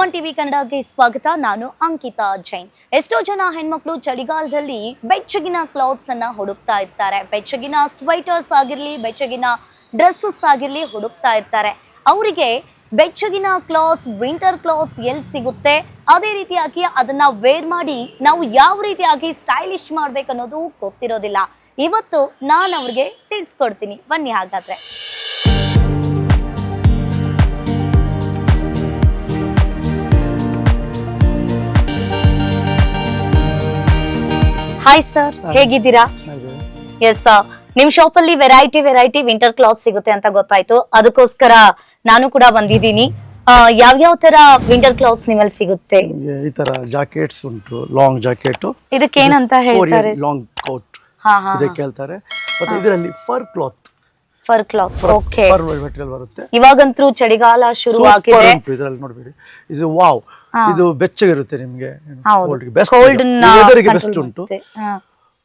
Suman TV ಕನ್ನಡಕ್ಕೆ ಸ್ವಾಗತ. ನಾನು ಅಂಕಿತಾ ಜೈನ್. ಎಷ್ಟೋ ಜನ ಹೆಣ್ಮಕ್ಳು ಚಳಿಗಾಲದಲ್ಲಿ ಬೆಚ್ಚಗಿನ ಕ್ಲಾತ್ಸ್ ಅನ್ನ ಹುಡುಕ್ತಾ ಇರ್ತಾರೆ. ಬೆಚ್ಚಗಿನ ಸ್ವೆಟರ್ಸ್ ಆಗಿರ್ಲಿ, ಬೆಚ್ಚಗಿನ ಡ್ರೆಸ್ಸಸ್ ಆಗಿರ್ಲಿ ಹುಡುಕ್ತಾ ಇರ್ತಾರೆ. ಅವರಿಗೆ ಬೆಚ್ಚಗಿನ ಕ್ಲಾತ್ಸ್, ವಿಂಟರ್ ಕ್ಲಾತ್ಸ್ ಎಲ್ಲಿ ಸಿಗುತ್ತೆ, ಅದೇ ರೀತಿಯಾಗಿ ಅದನ್ನ ವೇರ್ ಮಾಡಿ ನಾವು ಯಾವ ರೀತಿಯಾಗಿ ಸ್ಟೈಲಿಶ್ ಮಾಡ್ಬೇಕನ್ನೋದು ಗೊತ್ತಿರೋದಿಲ್ಲ. ಇವತ್ತು ನಾನು ಅವ್ರಿಗೆ ತಿಳಿಸ್ಕೊಡ್ತೀನಿ. ಬನ್ನಿ ಹಾಗಾದ್ರೆ. ಹಾಯ್ ಸರ್, ಹೇಗಿದ್ದೀರಾ? ಎಸ್, ನಿಮ್ ಶಾಪ್ ಅಲ್ಲಿ ವೆರೈಟಿ ವಿಂಟರ್ ಕ್ಲಾತ್ ಸಿಗುತ್ತೆ ಅಂತ ಗೊತ್ತಾಯ್ತು. ಅದಕ್ಕೋಸ್ಕರ ನಾನು ಕೂಡ ಬಂದಿದ್ದೀನಿ. ಯಾವ ತರ ವಿಂಟರ್ ಕ್ಲಾತ್ಸ್ ನಿಮ್ಮಲ್ಲಿ ಸಿಗುತ್ತೆ? ಈ ತರ ಜಾಕೆಟ್ಸ್ ಉಂಟು, ಲಾಂಗ್ ಜಾಕೆಟ್. ಇದಕ್ಕೆ ಏನಂತ ಹೇಳ್ತಾರೆ? ಲಾಂಗ್ ಕೋಟ್ ಇದಕ್ಕೆ ಹೇಳ್ತಾರೆ. ಮತ್ತೆ ಇದರಲ್ಲಿ fur cloth okay, fur material ಬರುತ್ತೆ. ಇವಾಗಂತೂ ಚಳಿಗಾಲ ಶುರು ಆಗಿದೆ. ಇದರಲ್ಲಿ ನೋಡಬೇಡಿ, ಇದು ವಾವ್, ಇದು ಬೆಚ್ಚಗಿರುತ್ತೆ ನಿಮಗೆ. ಬೆಸ್ಟ್ ಉಂಟು.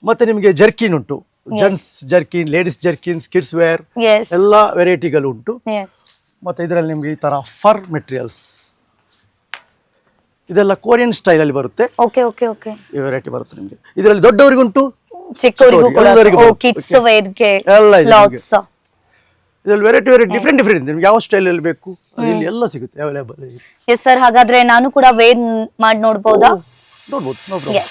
ಮತ್ತೆ ನಿಮಗೆ ಜರ್ಕಿನ್ ಉಂಟು, gents jerkin, ladies jerkins, kids wear ಎಲ್ಲ ವೆರೈಟಿಗಳು ಉಂಟು. ಮತ್ತೆ ಇದರಲ್ಲಿ ನಿಮ್ಗೆ ಈ ತರ ಫರ್ ಮೆಟೀರಿಯಲ್ಸ್, ಇದೆಲ್ಲ ಕೊರಿಯನ್ ಸ್ಟೈಲ್ ಅಲ್ಲಿ ಬರುತ್ತೆ. ಈ ವೆರೈಟಿ ಬರುತ್ತೆ ನಿಮ್ಗೆ. ಇದರಲ್ಲಿ ದೊಡ್ಡವರಿಗುಂಟು, ಚಿಕ್ಕವರಿಗೂ ಕಿಡ್ಸ್ ವೇರ್ ಗೆ ಇದರಲ್ಲಿ ವೆರೈಟಿ ಡಿಫ್ರೆಂಟ್ ನಿಮ್ಗೆ ಯಾವ ಸ್ಟೈಲ್ ಅಲ್ಲಿ ಬೇಕು ಇಲ್ಲಿ ಎಲ್ಲ ಸಿಗುತ್ತೆ, ಅವೈಲೇಬಲ್. ಎಸ್ ಸರ್, ಹಾಗಾದ್ರೆ ನಾನು ಕೂಡ ವೇರ್ ಮಾಡಿ ನೋಡಬಹುದಾ? ನೋಡಬಹುದು, ನೋ ಪ್ರಾಬ್ಲಮ್.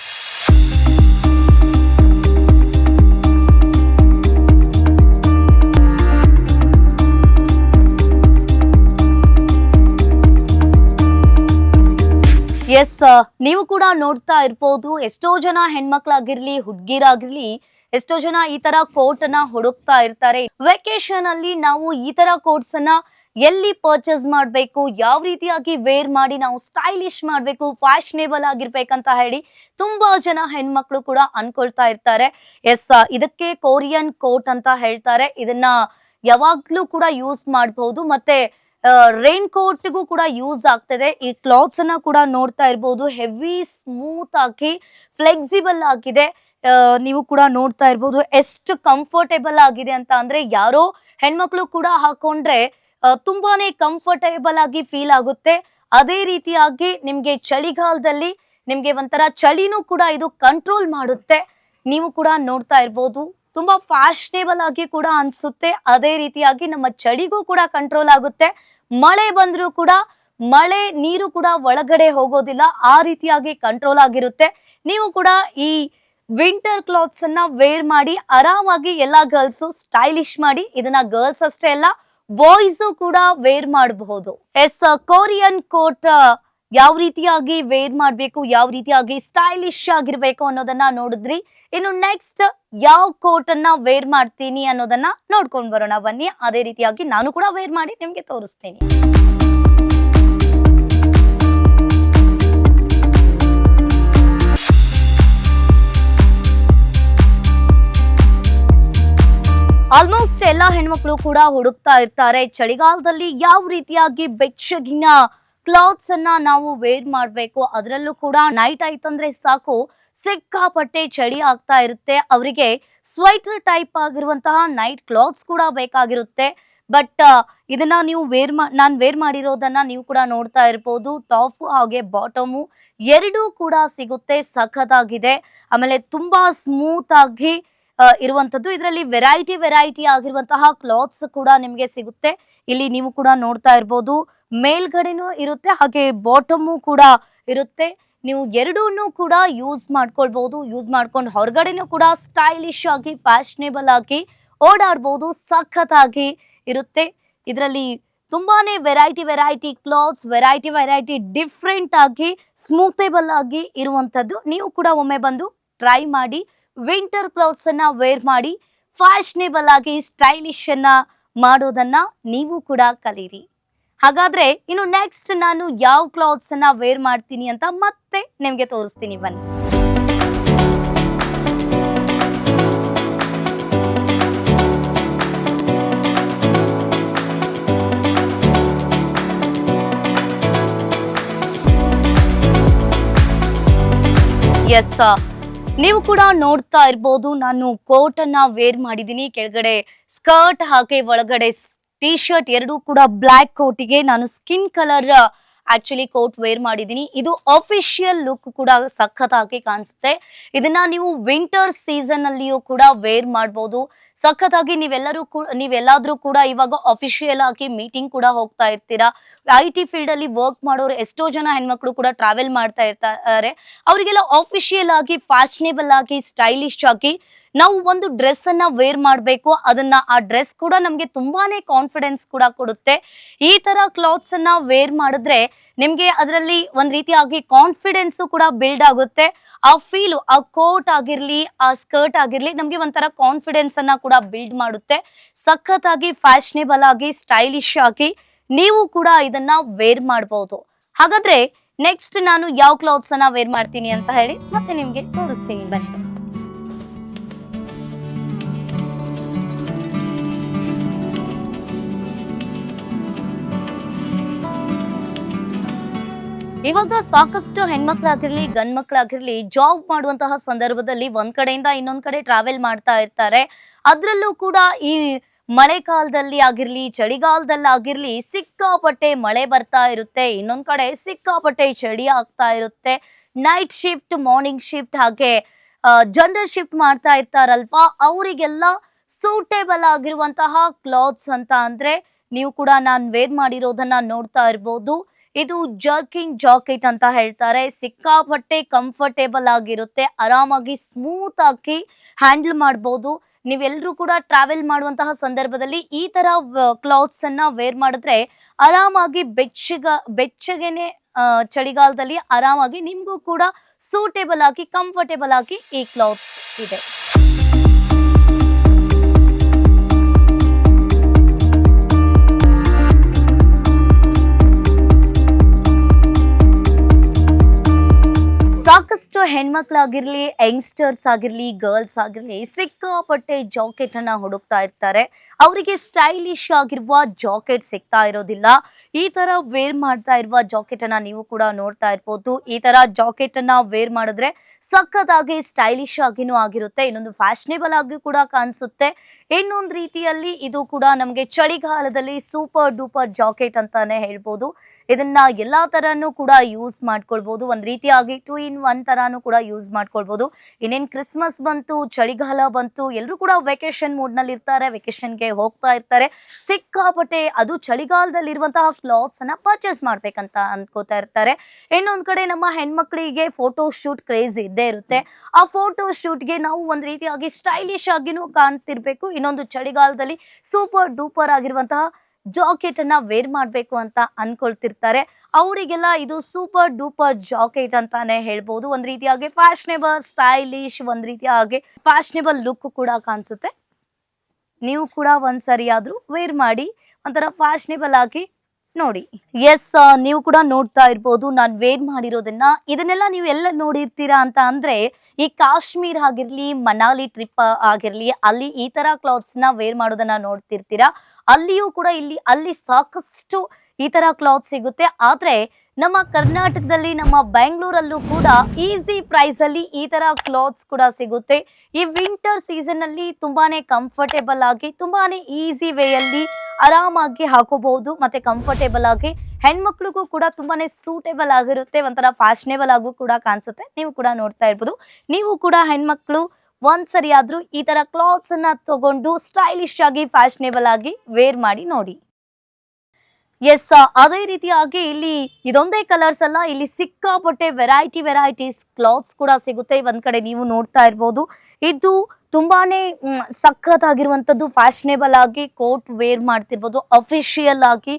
ಎಸ್, ನೀವು ಕೂಡ ನೋಡ್ತಾ ಇರ್ಬೋದು. ಎಷ್ಟೋ ಜನ ಹೆಣ್ಮಕ್ಳಾಗಿರ್ಲಿ, ಹುಡ್ಗಿರಾಗಿರ್ಲಿ, ಎಷ್ಟೋ ಜನ ಈ ತರ ಕೋಟ್ ಅನ್ನ ಹುಡುಕ್ತಾ ಇರ್ತಾರೆ. ವೆಕೇಶನ್ ಅಲ್ಲಿ ನಾವು ಈ ತರ ಕೋಟ್ಸ್ ಅನ್ನ ಎಲ್ಲಿ ಪರ್ಚೇಸ್ ಮಾಡ್ಬೇಕು, ಯಾವ ರೀತಿಯಾಗಿ ವೇರ್ ಮಾಡಿ ನಾವು ಸ್ಟೈಲಿಶ್ ಮಾಡ್ಬೇಕು, ಫ್ಯಾಷನೇಬಲ್ ಆಗಿರ್ಬೇಕಂತ ಹೇಳಿ ತುಂಬಾ ಜನ ಹೆಣ್ಮಕ್ಳು ಕೂಡ ಅನ್ಕೊಳ್ತಾ ಇರ್ತಾರೆ. ಎಸ್, ಇದಕ್ಕೆ ಕೊರಿಯನ್ ಕೋಟ್ ಅಂತ ಹೇಳ್ತಾರೆ. ಇದನ್ನ ಯಾವಾಗ್ಲೂ ಕೂಡ ಯೂಸ್ ಮಾಡಬಹುದು. ಮತ್ತೆ ರೈನ್ ಕೋಟ್ಗೂ ಕೂಡ ಯೂಸ್ ಆಗ್ತದೆ. ಈ ಕ್ಲಾತ್ಸ್ ಅನ್ನ ಕೂಡ ನೋಡ್ತಾ ಇರ್ಬೋದು, ಹೆವಿ ಸ್ಮೂತ್ ಆಗಿ ಫ್ಲೆಕ್ಸಿಬಲ್ ಆಗಿದೆ. ನೀವು ಕೂಡ ನೋಡ್ತಾ ಇರ್ಬೋದು ಎಷ್ಟು ಕಂಫರ್ಟೇಬಲ್ ಆಗಿದೆ ಅಂತ. ಅಂದ್ರೆ ಯಾರೋ ಹೆಣ್ಮಕ್ಳು ಕೂಡ ಹಾಕೊಂಡ್ರೆ ತುಂಬಾನೇ ಕಂಫರ್ಟೇಬಲ್ ಆಗಿ ಫೀಲ್ ಆಗುತ್ತೆ. ಅದೇ ರೀತಿಯಾಗಿ ನಿಮ್ಗೆ ಚಳಿಗಾಲದಲ್ಲಿ ನಿಮ್ಗೆ ಒಂಥರ ಚಳಿನೂ ಕೂಡ ಇದು ಕಂಟ್ರೋಲ್ ಮಾಡುತ್ತೆ. ನೀವು ಕೂಡ ನೋಡ್ತಾ ಇರ್ಬೋದು, ತುಂಬಾ ಫ್ಯಾಷನೇಬಲ್ ಆಗಿ ಕೂಡ ಅನ್ಸುತ್ತೆ. ಅದೇ ರೀತಿಯಾಗಿ ನಮ್ಮ ಚಳಿಗೂ ಕೂಡ ಕಂಟ್ರೋಲ್ ಆಗುತ್ತೆ. ಮಳೆ ಬಂದ್ರೂ ಕೂಡ ಮಳೆ ನೀರು ಕೂಡ ಒಳಗಡೆ ಹೋಗೋದಿಲ್ಲ, ಆ ರೀತಿಯಾಗಿ ಕಂಟ್ರೋಲ್ ಆಗಿರುತ್ತೆ. ನೀವು ಕೂಡ ಈ ವಿಂಟರ್ ಕ್ಲಾತ್ಸ್ ಅನ್ನ ವೇರ್ ಮಾಡಿ ಆರಾಮಾಗಿ ಎಲ್ಲಾ ಗರ್ಲ್ಸ್ ಸ್ಟೈಲಿಶ್ ಮಾಡಿ, ಇದನ್ನ ಗರ್ಲ್ಸ್ ಅಷ್ಟೇ ಅಲ್ಲ ಬಾಯ್ಸು ಕೂಡ ವೇರ್ ಮಾಡಬಹುದು. ಎಸ್, ಕೊರಿಯನ್ ಕೋಟ್ ಯಾವ ರೀತಿಯಾಗಿ ವೇರ್ ಮಾಡ್ಬೇಕು, ಯಾವ ರೀತಿಯಾಗಿ ಸ್ಟೈಲಿಶ್ ಆಗಿರ್ಬೇಕು ಅನ್ನೋದನ್ನ ನೋಡಿದ್ರಿ. ಇನ್ನು ನೆಕ್ಸ್ಟ್ ಯಾವ ಕೋಟ್ ಅನ್ನ ವೇರ್ ಮಾಡ್ತೀನಿ ಅನ್ನೋದನ್ನ ನೋಡ್ಕೊಂಡ್ ಬರೋಣ ಬನ್ನಿ. ಅದೇ ರೀತಿಯಾಗಿ ನಾನು ಕೂಡ ವೇರ್ ಮಾಡಿ ನಿಮ್ಗೆ ತೋರಿಸ್ತೀನಿ. ಆಲ್ಮೋಸ್ಟ್ ಎಲ್ಲಾ ಹೆಣ್ಮಕ್ಳು ಕೂಡ ಹುಡುಕ್ತಾ ಇರ್ತಾರೆ ಚಳಿಗಾಲದಲ್ಲಿ ಯಾವ ರೀತಿಯಾಗಿ ಬೆಚ್ಚಗಿನ ಕ್ಲಾತ್ಸ್ ಅನ್ನ ನಾವು ವೇರ್ ಮಾಡ್ಬೇಕು. ಅದರಲ್ಲೂ ಕೂಡ ನೈಟ್ ಆಯ್ತಂದ್ರೆ ಸಾಕು, ಸಿಕ್ಕಾಪಟ್ಟೆ ಚಳಿ ಆಗ್ತಾ ಇರುತ್ತೆ. ಅವರಿಗೆ ಸ್ವೆಟರ್ ಟೈಪ್ ಆಗಿರುವಂತಹ ನೈಟ್ ಕ್ಲಾತ್ಸ್ ಕೂಡ ಬೇಕಾಗಿರುತ್ತೆ. ಬಟ್ ಇದನ್ನ ನೀವು ನಾನು ವೇರ್ ಮಾಡಿರೋದನ್ನ ನೀವು ಕೂಡ ನೋಡ್ತಾ ಇರ್ಬೋದು. ಟಾಪ್ ಹಾಗೆ ಬಾಟಮು ಎರಡೂ ಕೂಡ ಸಿಗುತ್ತೆ, ಸಖತ್ತಾಗಿದೆ. ಆಮೇಲೆ ತುಂಬಾ ಸ್ಮೂತ್ ಆಗಿ ಇರುವಂತದ್ದು. ಇದರಲ್ಲಿ ವೆರೈಟಿ ಆಗಿರುವಂತಹ ಕ್ಲಾತ್ಸ್ ಕೂಡ ನಿಮಗೆ ಸಿಗುತ್ತೆ. ಇಲ್ಲಿ ನೀವು ಕೂಡ ನೋಡ್ತಾ ಇರ್ಬೋದು, ಮೇಲ್ಗಡೆನೂ ಇರುತ್ತೆ ಹಾಗೆ ಬಾಟಮು ಕೂಡ ಇರುತ್ತೆ. ನೀವು ಎರಡನ್ನೂ ಕೂಡ ಯೂಸ್ ಮಾಡ್ಕೊಳ್ಬಹುದು. ಯೂಸ್ ಮಾಡ್ಕೊಂಡು ಹೊರಗಡೆನೂ ಕೂಡ ಸ್ಟೈಲಿಶ್ ಆಗಿ ಫ್ಯಾಷನೇಬಲ್ ಆಗಿ ಓಡಾಡ್ಬೋದು, ಸಖತ್ತಾಗಿ ಇರುತ್ತೆ. ಇದರಲ್ಲಿ ತುಂಬಾನೇ ವೆರೈಟಿ ಕ್ಲಾತ್ಸ್, ವೆರೈಟಿ ಡಿಫ್ರೆಂಟ್ ಆಗಿ ಸ್ಮೂತೇಬಲ್ ಆಗಿ ಇರುವಂತದ್ದು. ನೀವು ಕೂಡ ಒಮ್ಮೆ ಬಂದು ಟ್ರೈ ಮಾಡಿ, ವಿಂಟರ್ ಕ್ಲಾತ್ಸ್ ಅನ್ನ ವೇರ್ ಮಾಡಿ ಫ್ಯಾಷನೇಬಲ್ ಆಗಿ ಸ್ಟೈಲಿಶ್ ಅನ್ನ ಮಾಡೋದನ್ನ ನೀವು ಕೂಡ ಕಲೀರಿ. ಹಾಗಾದ್ರೆ ಇನ್ನು ನೆಕ್ಸ್ಟ್ ನಾನು ಯಾವ ಕ್ಲಾತ್ಸ್ ಅನ್ನ ವೇರ್ ಮಾಡ್ತೀನಿ ಅಂತ ಮತ್ತೆ ನಿಮ್ಗೆ ತೋರಿಸ್ತೀನಿ ಬನ್ನಿ. ಎಸ್, ನೀವು ಕೂಡ ನೋಡ್ತಾ ಇರ್ಬೋದು, ನಾನು ಕೋಟ್ ಅನ್ನ ವೇರ್ ಮಾಡಿದೀನಿ. ಕೆಳಗಡೆ ಸ್ಕರ್ಟ್ ಹಾಗೆ ಒಳಗಡೆ ಟಿ ಶರ್ಟ್ ಎರಡೂ ಕೂಡ ಬ್ಲಾಕ್ ಕೋಟಿಗೆ ನಾನು skin colour actually coat wear ಮಾಡಿದೀನಿ. ಇದು ಅಫಿಷಿಯಲ್ ಲುಕ್ ಕೂಡ ಸಖತ್ತಾಗಿ ಕಾಣಿಸುತ್ತೆ. ಇದನ್ನ ನೀವು ವಿಂಟರ್ ಸೀಸನ್ ಅಲ್ಲಿಯೂ ಕೂಡ ವೇರ್ ಮಾಡಬಹುದು. ಸಖತ್ತಾಗಿ ನೀವೆಲ್ಲಾದ್ರೂ ಕೂಡ ಇವಾಗ ಅಫಿಷಿಯಲ್ ಆಗಿ ಮೀಟಿಂಗ್ ಕೂಡ ಹೋಗ್ತಾ ಇರ್ತೀರಾ. IT ಫೀಲ್ಡ್ ಅಲ್ಲಿ ವರ್ಕ್ ಮಾಡೋರು ಎಷ್ಟೋ ಜನ ಹೆಣ್ಮಕ್ಳು ಕೂಡ ಟ್ರಾವೆಲ್ ಮಾಡ್ತಾ ಇರ್ತಾರೆ. ಅವರಿಗೆಲ್ಲ ಅಫಿಷಿಯಲ್ ಆಗಿ ಫ್ಯಾಷನೇಬಲ್ ಆಗಿ ಸ್ಟೈಲಿಶ್ ಆಗಿ ನಾವು ಒಂದು ಡ್ರೆಸ್ ಅನ್ನ ವೇರ್ ಮಾಡಬೇಕು. ಆ ಡ್ರೆಸ್ ಕೂಡ ನಮ್ಗೆ ತುಂಬಾನೇ ಕಾನ್ಫಿಡೆನ್ಸ್ ಕೂಡ ಕೊಡುತ್ತೆ. ಈ ತರ ಕ್ಲಾತ್ಸ್ ಅನ್ನ ವೇರ್ ಮಾಡಿದ್ರೆ ನಿಮ್ಗೆ ಅದರಲ್ಲಿ ಒಂದ್ ರೀತಿಯಾಗಿ ಕಾನ್ಫಿಡೆನ್ಸ್ ಕೂಡ ಬಿಲ್ಡ್ ಆಗುತ್ತೆ. ಆ ಫೀಲು, ಆ ಕೋಟ್ ಆಗಿರ್ಲಿ, ಆ ಸ್ಕರ್ಟ್ ಆಗಿರ್ಲಿ, ನಮ್ಗೆ ಒಂಥರ ಕಾನ್ಫಿಡೆನ್ಸ್ ಅನ್ನ ಕೂಡ ಬಿಲ್ಡ್ ಮಾಡುತ್ತೆ. ಸಖತ್ತಾಗಿ ಫ್ಯಾಷನೇಬಲ್ ಆಗಿ ಸ್ಟೈಲಿಶ್ ಆಗಿ ನೀವು ಕೂಡ ಇದನ್ನ ವೇರ್ ಮಾಡಬಹುದು. ಹಾಗಾದ್ರೆ ನೆಕ್ಸ್ಟ್ ನಾನು ಯಾವ ಕ್ಲಾತ್ಸ್ ಅನ್ನ ವೇರ್ ಮಾಡ್ತೀನಿ ಅಂತ ಹೇಳಿ ಮತ್ತೆ ನಿಮ್ಗೆ ತೋರಿಸ್ತೀನಿ ಬನ್ನಿ. ಇವಾಗ ಸಾಕಷ್ಟು ಹೆಣ್ಮಕ್ಳಾಗಿರ್ಲಿ ಗಂಡ್ ಮಕ್ಳಾಗಿರ್ಲಿ ಜಾಬ್ ಮಾಡುವಂತಹ ಸಂದರ್ಭದಲ್ಲಿ ಒಂದ್ ಕಡೆಯಿಂದ ಇನ್ನೊಂದ್ ಕಡೆ ಟ್ರಾವೆಲ್ ಮಾಡ್ತಾ ಇರ್ತಾರೆ. ಅದ್ರಲ್ಲೂ ಕೂಡ ಈ ಮಳೆಗಾಲದಲ್ಲಿ ಆಗಿರ್ಲಿ ಚಳಿಗಾಲದಲ್ಲಾಗಿರ್ಲಿ ಸಿಕ್ಕಾಪಟ್ಟೆ ಮಳೆ ಬರ್ತಾ ಇರುತ್ತೆ. ಇನ್ನೊಂದ್ ಕಡೆ ಸಿಕ್ಕಾಪಟ್ಟೆ ಚಳಿ ಆಗ್ತಾ ಇರುತ್ತೆ. ನೈಟ್ ಶಿಫ್ಟ್, ಮಾರ್ನಿಂಗ್ ಶಿಫ್ಟ್, ಹಾಗೆ ಜನರಲ್ ಶಿಫ್ಟ್ ಮಾಡ್ತಾ ಇರ್ತಾರಲ್ವಾ, ಅವರಿಗೆಲ್ಲ ಸೂಟೇಬಲ್ ಆಗಿರುವಂತಹ ಕ್ಲಾತ್ಸ್ ಅಂತ ಅಂದ್ರೆ ನೀವು ಕೂಡ ನಾನ್ ವೇರ್ ಮಾಡಿರೋದನ್ನ ನೋಡ್ತಾ ಇರ್ಬೋದು. ಇದು ಜರ್ಕಿನ್ ಜಾಕೆಟ್ ಅಂತ ಹೇಳ್ತಾರೆ. ಸಿಕ್ಕಾಪಟ್ಟೆ ಕಂಫರ್ಟೇಬಲ್ ಆಗಿರುತ್ತೆ. ಆರಾಮಾಗಿ ಸ್ಮೂತ್ ಆಗಿ ಹ್ಯಾಂಡಲ್ ಮಾಡಬಹುದು. ನೀವೆಲ್ಲರೂ ಕೂಡ ಟ್ರಾವೆಲ್ ಮಾಡುವಂತಹ ಸಂದರ್ಭದಲ್ಲಿ ಈ ತರ ಕ್ಲಾತ್ಸ್ ಅನ್ನ ವೇರ್ ಮಾಡಿದ್ರೆ ಆರಾಮಾಗಿ ಬೆಚ್ಚಗೆನೆ ಚಳಿಗಾಲದಲ್ಲಿ ಆರಾಮಾಗಿ ನಿಮ್ಗೂ ಕೂಡ ಸೂಟೇಬಲ್ ಆಗಿ ಕಂಫರ್ಟೇಬಲ್ ಆಗಿ ಈ ಕ್ಲಾತ್ಸ್ ಇದೆ. ಸಾಕಷ್ಟು ಹೆಣ್ಮಕ್ಳಾಗಿರ್ಲಿ, ಯಂಗ್ಸ್ಟರ್ಸ್ ಆಗಿರ್ಲಿ, ಗರ್ಲ್ಸ್ ಆಗಿರ್ಲಿ ಸಿಕ್ಕಾಪಟ್ಟೆ ಜಾಕೆಟ್ ಅನ್ನ ಹುಡುಕ್ತಾ ಇರ್ತಾರೆ. ಅವರಿಗೆ ಸ್ಟೈಲಿಶ್ ಆಗಿರುವ ಜಾಕೆಟ್ ಸಿಗ್ತಾ ಇರೋದಿಲ್ಲ. ಈ ತರ ವೇರ್ ಮಾಡ್ತಾ ಇರುವ ಜಾಕೆಟ್ ಅನ್ನ ನೀವು ಕೂಡ ನೋಡ್ತಾ ಇರ್ಬೋದು. ಈ ತರ ಜಾಕೆಟ್ ಅನ್ನ ವೇರ್ ಮಾಡಿದ್ರೆ ಸಖತ್ತಾಗಿ ಸ್ಟೈಲಿಶ್ ಆಗಿನೂ ಆಗಿರುತ್ತೆ. ಇನ್ನೊಂದು ಫ್ಯಾಷನೇಬಲ್ ಆಗಿ ಕೂಡ ಕಾಣಿಸುತ್ತೆ. ಇನ್ನೊಂದು ರೀತಿಯಲ್ಲಿ ಇದು ಕೂಡ ನಮಗೆ ಚಳಿಗಾಲದಲ್ಲಿ ಸೂಪರ್ ಡೂಪರ್ ಜಾಕೆಟ್ ಅಂತಾನೆ ಹೇಳ್ಬೋದು. ಇದನ್ನ ಎಲ್ಲಾ ತರನು ಕೂಡ ಯೂಸ್ ಮಾಡ್ಕೊಳ್ಬಹುದು. ಒಂದ್ ರೀತಿಯಾಗಿ 2 in 1 ತರಾನು ಕೂಡ ಯೂಸ್ ಮಾಡ್ಕೊಳ್ಬಹುದು. ಇನ್ನೇನ್ ಕ್ರಿಸ್ಮಸ್ ಬಂತು, ಚಳಿಗಾಲ ಬಂತು, ಎಲ್ಲರೂ ಕೂಡ ವೆಕೇಶನ್ ಮೂಡ್ ನಲ್ಲಿ ಇರ್ತಾರೆ, ವೆಕೇಶನ್ಗೆ ಹೋಗ್ತಾ ಇರ್ತಾರೆ. ಸಿಕ್ಕಾಪಟ್ಟೆ ಅದು ಚಳಿಗಾಲದಲ್ಲಿ ಇರುವಂತಹ ಕ್ಲಾತ್ಸ್ ಅನ್ನ ಪರ್ಚೇಸ್ ಮಾಡ್ಬೇಕಂತ ಅನ್ಕೋತಾ ಇರ್ತಾರೆ. ಇನ್ನೊಂದ್ ಕಡೆ ನಮ್ಮ ಹೆಣ್ಮಕ್ಳಿಗೆ ಫೋಟೋ ಶೂಟ್ ಕ್ರೇಜ್ ಇದ್ದೇ ಇರುತ್ತೆ. ಆ ಫೋಟೋ ಶೂಟ್ಗೆ ನಾವು ಒಂದ್ ರೀತಿಯಾಗಿ ಸ್ಟೈಲಿಶ್ ಆಗಿನೂ ಕಾಣ್ತಿರ್ಬೇಕು. ಇನ್ನೊಂದು ಚಳಿಗಾಲದಲ್ಲಿ ಸೂಪರ್ ಡೂಪರ್ ಆಗಿರುವಂತಹ ಜಾಕೆಟ್ ಅನ್ನ ವೇರ್ ಮಾಡ್ಬೇಕು ಅಂತ ಅನ್ಕೊಳ್ತಿರ್ತಾರೆ. ಅವರಿಗೆಲ್ಲ ಇದು ಸೂಪರ್ ಡೂಪರ್ ಜಾಕೆಟ್ ಅಂತಾನೆ ಹೇಳ್ಬೋದು. ಒಂದ್ ರೀತಿಯಾಗಿ ಫ್ಯಾಷನೇಬಲ್, ಸ್ಟೈಲಿಶ್, ಒಂದ್ ರೀತಿಯಾಗಿ ಫ್ಯಾಷನೇಬಲ್ ಲುಕ್ ಕೂಡ ಕಾಣಿಸುತ್ತೆ. ನೀವು ಕೂಡ ಒಂದ್ಸರಿ ಆದ್ರೂ ವೇರ್ ಮಾಡಿ ಒಂಥರ ಫ್ಯಾಷನೇಬಲ್ ಆಗಿ ನೋಡಿ. ಎಸ್, ನೀವು ಕೂಡ ನೋಡ್ತಾ ಇರ್ಬೋದು ನಾನು ವೇರ್ ಮಾಡಿರೋದನ್ನ. ಇದನ್ನೆಲ್ಲ ನೀವು ಎಲ್ಲ ನೋಡಿರ್ತೀರಾ ಅಂತ ಅಂದ್ರೆ ಈ ಕಾಶ್ಮೀರ್ ಆಗಿರ್ಲಿ, ಮನಾಲಿ ಟ್ರಿಪ್ ಆಗಿರ್ಲಿ, ಅಲ್ಲಿ ಈ ತರ ಕ್ಲಾತ್ಸ್ ನ ವೇರ್ ಮಾಡೋದನ್ನ ನೋಡ್ತಿರ್ತೀರಾ. ಅಲ್ಲಿಯೂ ಕೂಡ ಅಲ್ಲಿ ಸಾಕಷ್ಟು ಈ ತರ ಕ್ಲಾತ್ ಸಿಗುತ್ತೆ. ಆದ್ರೆ ನಮ್ಮ ಕರ್ನಾಟಕದಲ್ಲಿ, ನಮ್ಮ ಬೆಂಗಳೂರಲ್ಲೂ ಕೂಡ ಈಸಿ ಪ್ರೈಸ್ ಅಲ್ಲಿ ಈ ತರ ಕ್ಲಾತ್ಸ್ ಕೂಡ ಸಿಗುತ್ತೆ. ಈ ವಿಂಟರ್ ಸೀಸನ್ ಅಲ್ಲಿ ತುಂಬಾನೇ ಕಂಫರ್ಟೇಬಲ್ ಆಗಿ, ತುಂಬಾನೇ ಈಸಿ ವೇಯಲ್ಲಿ ಆರಾಮಾಗಿ ಹಾಕೋಬಹುದು. ಮತ್ತೆ ಕಂಫರ್ಟೇಬಲ್ ಆಗಿ ಹೆಣ್ಮಕ್ಳಿಗೂ ಕೂಡ ತುಂಬಾನೇ ಸೂಟೇಬಲ್ ಆಗಿರುತ್ತೆ. ಒಂಥರ ಫ್ಯಾಷನೇಬಲ್ ಆಗು ಕೂಡ ಕಾಣಿಸುತ್ತೆ. ನೀವು ಕೂಡ ನೋಡ್ತಾ ಇರ್ಬೋದು. ನೀವು ಕೂಡ ಹೆಣ್ಮಕ್ಳು ಒಂದ್ಸರಿ ಆದ್ರೂ ಈ ತರ ಕ್ಲಾತ್ಸ್ ಅನ್ನ ತಗೊಂಡು ಸ್ಟೈಲಿಶ್ ಆಗಿ ಫ್ಯಾಷನೇಬಲ್ ಆಗಿ ವೇರ್ ಮಾಡಿ ನೋಡಿ. ಎಸ್, ಅದೇ ರೀತಿಯಾಗಿ ಇಲ್ಲಿ ಇದೊಂದೇ ಕಲರ್ಸ್ ಅಲ್ಲ, ಇಲ್ಲಿ ಸಿಕ್ಕಾಪಟ್ಟೆ ವೆರೈಟೀಸ್ ಕ್ಲಾತ್ಸ್ ಕೂಡ ಸಿಗುತ್ತೆ. ಒಂದ್ ಕಡೆ ನೀವು ನೋಡ್ತಾ ಇರ್ಬೋದು. ಇದು ತುಂಬಾನೇ ಸಖತ್ತಾಗಿರುವಂತದ್ದು. ಫ್ಯಾಷನೇಬಲ್ ಆಗಿ ಕೋಟ್ ವೇರ್ ಮಾಡ್ತಿರ್ಬೋದು. ಅಫಿಷಿಯಲ್ ಆಗಿ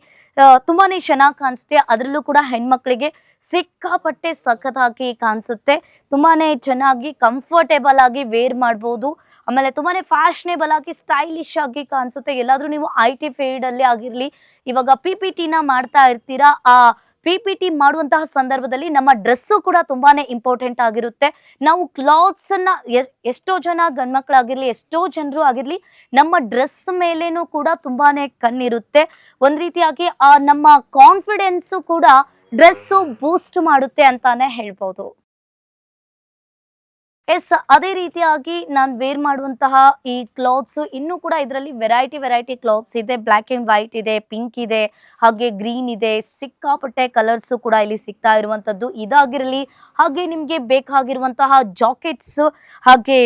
ತುಂಬಾನೇ ಚೆನ್ನಾಗಿ ಕಾಣಿಸುತ್ತೆ. ಅದರಲ್ಲೂ ಕೂಡ ಹೆಣ್ಮಕ್ಳಿಗೆ ಸಿಕ್ಕಾಪಟ್ಟೆ ಸಖತ್ತಾಗಿ ಕಾಣಿಸುತ್ತೆ. ತುಂಬಾನೇ ಚೆನ್ನಾಗಿ ಕಂಫರ್ಟೇಬಲ್ ಆಗಿ ವೇರ್ ಮಾಡ್ಬೋದು. ಆಮೇಲೆ ತುಂಬಾನೇ ಫ್ಯಾಷನೇಬಲ್ ಆಗಿ ಸ್ಟೈಲಿಶ್ ಆಗಿ ಕಾಣಿಸುತ್ತೆ. ಎಲ್ಲಾದ್ರೂ ನೀವು IT ಫೀಲ್ಡ್ ಅಲ್ಲಿ ಆಗಿರ್ಲಿ, ಇವಾಗ PPT ನ ಮಾಡ್ತಾ ಇರ್ತೀರಾ. ಆ PPT ಮಾಡುವಂತಹ ಸಂದರ್ಭದಲ್ಲಿ ನಮ್ಮ ಡ್ರೆಸ್ಸು ಕೂಡ ತುಂಬಾನೇ ಇಂಪಾರ್ಟೆಂಟ್ ಆಗಿರುತ್ತೆ. ನಾವು ಕ್ಲಾತ್ಸ್ ಅನ್ನ ಎಷ್ಟೋ ಜನ ಗಂಡ್ಮಕ್ಳಾಗಿರ್ಲಿ, ಎಷ್ಟೋ ಜನರು ಆಗಿರ್ಲಿ, ನಮ್ಮ ಡ್ರೆಸ್ ಮೇಲೇನೂ ಕೂಡ ತುಂಬಾನೇ ಕಣ್ಣಿರುತ್ತೆ. ಒಂದ್ ರೀತಿಯಾಗಿ ನಮ್ಮ ಕಾನ್ಫಿಡೆನ್ಸ್ ಕೂಡ ಡ್ರೆಸ್ ಬೂಸ್ಟ್ ಮಾಡುತ್ತೆ ಅಂತಾನೆ ಹೇಳ್ಬೋದು. ಎಸ್, ಅದೇ ರೀತಿಯಾಗಿ ನಾನು ವೇರ್ ಮಾಡುವಂತಹ ಈ ಕ್ಲಾತ್ಸ್ ಇನ್ನೂ ಕೂಡ ಇದರಲ್ಲಿ ವೆರೈಟಿ ಕ್ಲಾತ್ಸ್ ಇದೆ. ಬ್ಲ್ಯಾಕ್ ಅಂಡ್ ವೈಟ್ ಇದೆ, ಪಿಂಕ್ ಇದೆ, ಹಾಗೆ ಗ್ರೀನ್ ಇದೆ. ಸಿಕ್ಕಾಪಟ್ಟೆ ಕಲರ್ಸ್ ಕೂಡ ಇಲ್ಲಿ ಸಿಗ್ತಾ ಇರುವಂತದ್ದು ಇದಾಗಿರಲಿ. ಹಾಗೆ ನಿಮ್ಗೆ ಬೇಕಾಗಿರುವಂತಹ ಜಾಕೆಟ್ಸ್ ಹಾಗೆ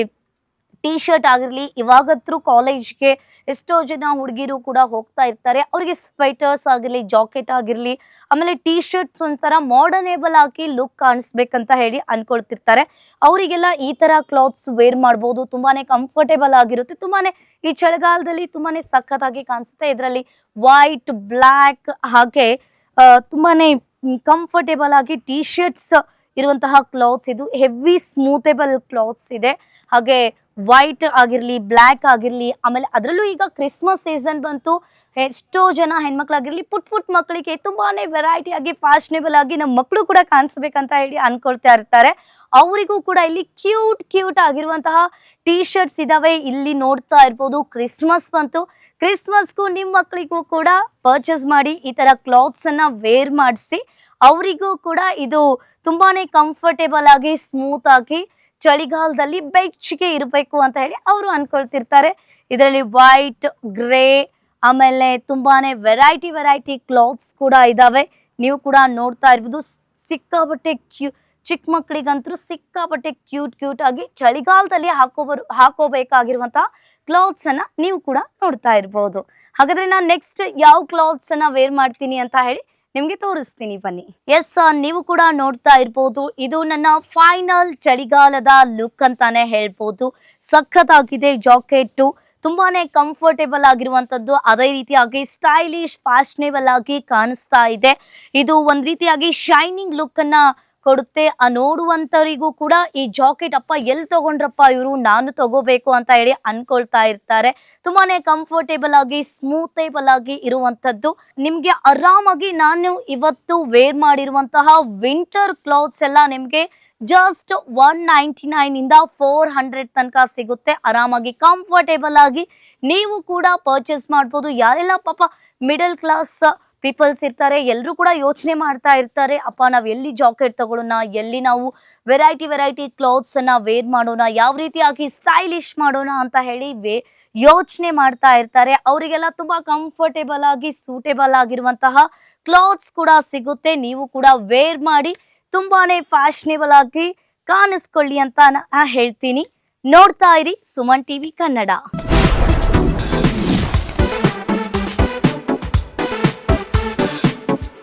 ಟೀ ಶರ್ಟ್ ಆಗಿರಲಿ. ಇವಾಗತ್ರೂ ಕಾಲೇಜ್ಗೆ ಎಷ್ಟೋ ಜನ ಹುಡುಗಿರು ಕೂಡ ಹೋಗ್ತಾ ಇರ್ತಾರೆ. ಅವರಿಗೆ ಸ್ವೆಟರ್ಸ್ ಆಗಿರಲಿ, ಜಾಕೆಟ್ ಆಗಿರಲಿ, ಆಮೇಲೆ ಟೀ ಶರ್ಟ್ಸ್ ಒಂಥರ ಮಾಡರ್ನೇಬಲ್ ಆಗಿ ಲುಕ್ ಕಾಣಿಸ್ಬೇಕಂತ ಹೇಳಿ ಅನ್ಕೊಳ್ತಿರ್ತಾರೆ. ಅವರಿಗೆಲ್ಲ ಈ ತರ ಕ್ಲಾತ್ಸ್ ವೇರ್ ಮಾಡ್ಬೋದು. ತುಂಬಾನೇ ಕಂಫರ್ಟೇಬಲ್ ಆಗಿರುತ್ತೆ. ತುಂಬಾನೇ ಈ ಚಳಿಗಾಲದಲ್ಲಿ ತುಂಬಾನೇ ಸಖತ್ತಾಗಿ ಕಾಣಿಸುತ್ತೆ. ಇದರಲ್ಲಿ ವೈಟ್, ಬ್ಲ್ಯಾಕ್ ಹಾಗೆ ತುಂಬಾನೇ ಕಂಫರ್ಟೇಬಲ್ ಆಗಿ ಟೀ ಶರ್ಟ್ಸ್ ಇರುವಂತಹ ಕ್ಲಾತ್ಸ್. ಇದು ಹೆವಿ ಸ್ಮೂಥೇಬಲ್ ಕ್ಲಾತ್ಸ್ ಇದೆ. ಹಾಗೆ ವೈಟ್ ಆಗಿರ್ಲಿ, ಬ್ಲ್ಯಾಕ್ ಆಗಿರ್ಲಿ, ಆಮೇಲೆ ಅದರಲ್ಲೂ ಈಗ ಕ್ರಿಸ್ಮಸ್ ಸೀಸನ್ ಬಂತು. ಎಷ್ಟೋ ಜನ ಹೆಣ್ಮಕ್ಳಾಗಿರ್ಲಿ, ಪುಟ್ ಮಕ್ಕಳಿಗೆ ತುಂಬಾನೇ ವೆರೈಟಿ ಆಗಿ ಫ್ಯಾಷನೇಬಲ್ ಆಗಿ ನಮ್ಮ ಮಕ್ಕಳು ಕೂಡ ಕಾಣಿಸ್ಬೇಕಂತ ಹೇಳಿ ಅನ್ಕೊಳ್ತಾ ಇರ್ತಾರೆ. ಅವರಿಗೂ ಕೂಡ ಇಲ್ಲಿ ಕ್ಯೂಟ್ ಆಗಿರುವಂತಹ ಟೀ ಶರ್ಟ್ಸ್ ಇದಾವೆ. ಇಲ್ಲಿ ನೋಡ್ತಾ ಇರ್ಬೋದು, ಕ್ರಿಸ್ಮಸ್ ಬಂತು. ಕ್ರಿಸ್ಮಸ್ಗೂ ನಿಮ್ಮ ಮಕ್ಕಳಿಗೂ ಕೂಡ ಪರ್ಚೇಸ್ ಮಾಡಿ ಈ ತರ ಕ್ಲಾತ್ಸ್ ಅನ್ನ ವೇರ್ ಮಾಡಿಸಿ ಅವರಿಗೂ ಕೂಡ ಇದು ತುಂಬಾನೇ ಕಂಫರ್ಟೇಬಲ್ ಆಗಿ ಸ್ಮೂತ್ ಆಗಿ ಚಳಿಗಾಲದಲ್ಲಿ ಬೆಚ್ಚಗೆ ಇರಬೇಕು ಅಂತ ಹೇಳಿ ಅವರು ಅನ್ಕೊಳ್ತಿರ್ತಾರೆ. ಇದರಲ್ಲಿ ವೈಟ್, ಗ್ರೇ, ಆಮೇಲೆ ತುಂಬಾನೇ ವೆರೈಟಿ ಕ್ಲಾತ್ಸ್ ಕೂಡ ಇದಾವೆ. ನೀವು ಕೂಡ ನೋಡ್ತಾ ಇರ್ಬೋದು. ಸಿಕ್ಕಾಪಟ್ಟೆ ಚಿಕ್ಕ ಮಕ್ಕಳಿಗಂತೂ ಸಿಕ್ಕಾಪಟ್ಟೆ ಕ್ಯೂಟ್ ಆಗಿ ಚಳಿಗಾಲದಲ್ಲಿ ಹಾಕೋಬೇಕಾಗಿರುವಂತಹ ಕ್ಲಾತ್ಸ್ ಅನ್ನ ನೀವು ಕೂಡ ನೋಡ್ತಾ ಇರ್ಬೋದು. ಹಾಗಾದ್ರೆ ನಾನು ನೆಕ್ಸ್ಟ್ ಯಾವ ಕ್ಲಾತ್ಸ್ ಅನ್ನ ವೇರ್ ಮಾಡ್ತೀನಿ ಅಂತ ಹೇಳಿ ನಿಮ್ಗೆ ತೋರಿಸ್ತೀನಿ, ಬನ್ನಿ. ಎಸ್, ನೀವು ಕೂಡ ನೋಡ್ತಾ ಇರ್ಬೋದು. ಇದು ನನ್ನ ಫೈನಲ್ ಚಳಿಗಾಲದ ಲುಕ್ ಅಂತಾನೆ ಹೇಳ್ಬೋದು. ಸಖತ್ತಾಗಿದೆ. ಜಾಕೆಟ್ ತುಂಬಾನೇ ಕಂಫರ್ಟೇಬಲ್ ಆಗಿರುವಂತದ್ದು, ಅದೇ ರೀತಿಯಾಗಿ ಸ್ಟೈಲಿಶ್, ಫ್ಯಾಷನೇಬಲ್ ಆಗಿ ಕಾಣಿಸ್ತಾ ಇದೆ. ಇದು ಒಂದ್ ರೀತಿಯಾಗಿ ಶೈನಿಂಗ್ ಲುಕ್ ಅನ್ನ ಕೊಡುತ್ತೆ. ನೋಡುವಂತವರಿಗೂ ಕೂಡ ಈ ಜಾಕೆಟ್ ಅಪ್ಪ ಎಲ್ಲಿ ತಗೊಂಡ್ರಪ್ಪ ಇವರು, ನಾನು ತಗೋಬೇಕು ಅಂತ ಹೇಳಿ ಅನ್ಕೊಳ್ತಾ ಇರ್ತಾರೆ. ತುಂಬಾನೇ ಕಂಫರ್ಟೇಬಲ್ ಆಗಿ, ಸ್ಮೂಥೇಬಲ್ ಆಗಿ ಇರುವಂತದ್ದು. ನಿಮ್ಗೆ ಆರಾಮಾಗಿ ನಾನು ಇವತ್ತು ವೇರ್ ಮಾಡಿರುವಂತಹ ವಿಂಟರ್ ಕ್ಲಾತ್ಸ್ ಎಲ್ಲ ನಿಮ್ಗೆ ಜಸ್ಟ್ 199 ಇಂದ 400 ತನಕ ಸಿಗುತ್ತೆ. ಆರಾಮಾಗಿ ಕಂಫರ್ಟೇಬಲ್ ಆಗಿ ನೀವು ಕೂಡ ಪರ್ಚೇಸ್ ಮಾಡ್ಬೋದು. ಯಾರೆಲ್ಲ ಪಾಪ ಮಿಡಲ್ ಕ್ಲಾಸ್ ಪೀಪಲ್ಸ್ ಇರ್ತಾರೆ, ಎಲ್ಲರೂ ಕೂಡ ಯೋಚನೆ ಮಾಡ್ತಾ ಇರ್ತಾರೆ, ಅಪ್ಪ ನಾವು ಎಲ್ಲಿ ಜಾಕೆಟ್ ತಗೊಳ್ಳೋಣ, ಎಲ್ಲಿ ನಾವು ವೆರೈಟಿ ಕ್ಲಾತ್ಸ್ ಅನ್ನ ವೇರ್ ಮಾಡೋಣ, ಯಾವ ರೀತಿಯಾಗಿ ಸ್ಟೈಲಿಶ್ ಮಾಡೋಣ ಅಂತ ಹೇಳಿ ಯೋಚನೆ ಮಾಡ್ತಾ ಇರ್ತಾರೆ. ಅವರಿಗೆಲ್ಲ ತುಂಬಾ ಕಂಫರ್ಟೇಬಲ್ ಆಗಿ, ಸೂಟೇಬಲ್ ಆಗಿರುವಂತಹ ಕ್ಲಾತ್ಸ್ ಕೂಡ ಸಿಗುತ್ತೆ. ನೀವು ಕೂಡ ವೇರ್ ಮಾಡಿ ತುಂಬಾನೇ ಫ್ಯಾಷನೇಬಲ್ ಆಗಿ ಕಾಣಿಸ್ಕೊಳ್ಳಿ ಅಂತ ಹೇಳ್ತೀನಿ. ನೋಡ್ತಾ ಇರಿ ಸುಮನ್ ಟಿವಿ ಕನ್ನಡ.